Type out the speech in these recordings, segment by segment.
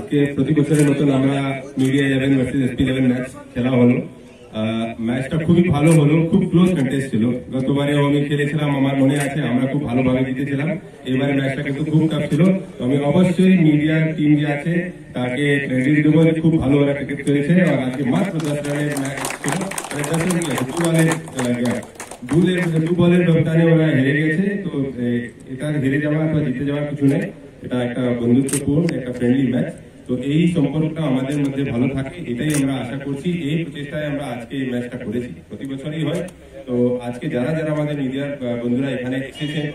আজকে প্রতি বছরের মতন আমরা মিডিয়া 11 ভার্সেস SP 11 ম্যাচ খেলা হলো। ম্যাচটা খুবই ভালো হলো, খুব ক্লোজ কন্টেস্ট ছিল। গতবারেও আমি খেলেছিলাম, আমার মনে আছে আমরা খুব ভালোভাবে জিতেছিলাম। এবারে ম্যাচটা কিন্তু খুব টাফ ছিল। আমি অবশ্যই মিডিয়ার টিম যে আছে তাকে ক্রেডিট দেবো, খুব ভালো ওরা ক্রিকেট করেছে। আর আজকে মাত্র 10 রানের ম্যাচ ছিল, 2 বলের ব্যবধানে ওরা হেরে গেছে। তো এটা হেরে যাওয়া বা জিতে যাওয়ার কিছু নেই, এটা একটা বন্ধুত্বপূর্ণ একটা ফ্রেন্ডলি ম্যাচ। তো এই সম্পর্কটা আমাদের মধ্যে ভালো থাকে, এটাই আমরা আশা করছি। এই প্রচেষ্টায় আমরা আজকে এই ম্যাচটা করেছি, প্রতি বছরই হয়। তো আজকে যারা যারা আমাদের মিডিয়ার বন্ধুরা এখানে এসেছেন,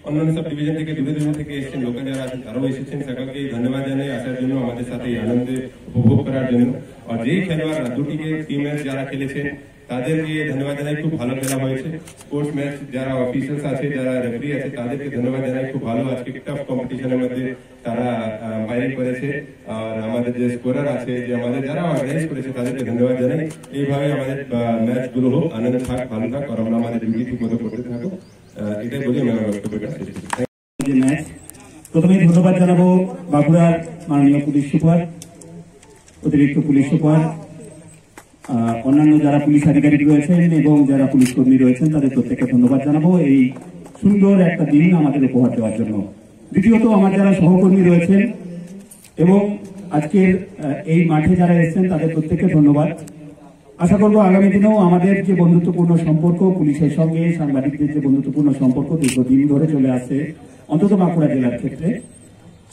অন্যান্য সব ডিভিশন থেকে দূরে দূরে থেকে এসেছেন, লোকাল যারা আছেন তারাও এসেছেন, সকলকে ধন্যবাদ জানাই আসার জন্য, আমাদের সাথে এই আনন্দে উপভোগ করার জন্য। আর যেই খেলোয়াড়রা দুটিকে টিমের যারা খেলেছেন তাদেরকে ধন্যবাদ জানাই, খুব ভালো খেলা হয়েছে। স্পোর্টস ম্যাচ যারা অফিসার্স আছে, যারা রেফারি আছে তাদেরকে ধন্যবাদ জানাই, খুব ভালো আজকে টাফ কম্পিটিশনের মধ্যে তারা ফাইনাল করেছে। আর আমাদের যে স্কোরার আছে, যে আমাদের যারা অর্গানাইজ করেছে তাদেরকে ধন্যবাদ জানাই। এইভাবে আমাদের ম্যাচ গুলো হোক, আনন্দ থাক, ভালো থাক, আর আমরা আমাদের ডিউটি ঠিক মতো করতে থাকো, এটাই বলি আমি আমার বক্তব্যটা শেষ করছি। প্রথমে ধন্যবাদ জানাবো বাঁকুড়ার মাননীয় পুলিশ সুপার, অতিরিক্ত পুলিশ সুপার, অন্যান্য যারা পুলিশ আধিকারিক রয়েছেন এবং যারা পুলিশ কর্মী রয়েছেন তাদের প্রত্যেককে ধন্যবাদ জানাবো এই সুন্দর একটা দিন আমাদের উপহার দেওয়ার জন্য। দ্বিতীয়ত আমার যারা সহকর্মী রয়েছেন এবং আজকের এই মাঠে যারা এসেছেন তাদের প্রত্যেককে ধন্যবাদ। আশা করবো আগামী দিনেও আমাদের যে বন্ধুত্বপূর্ণ সম্পর্ক পুলিশের সঙ্গে সাংবাদিকদের যে বন্ধুত্বপূর্ণ সম্পর্ক দীর্ঘদিন ধরে চলে আসছে অন্তত বাঁকুড়া জেলার ক্ষেত্রে,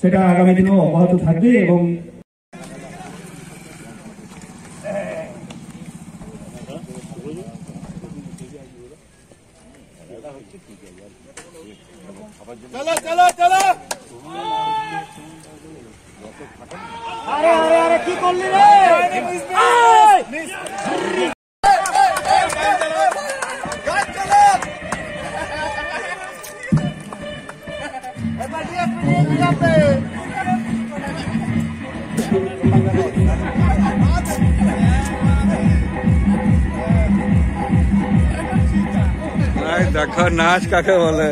সেটা আগামী দিনেও অব্যাহত থাকবে। এবং चलो चलो चलो अरे अरे अरे की করলি রে দেখো নাচ কাকে বলে।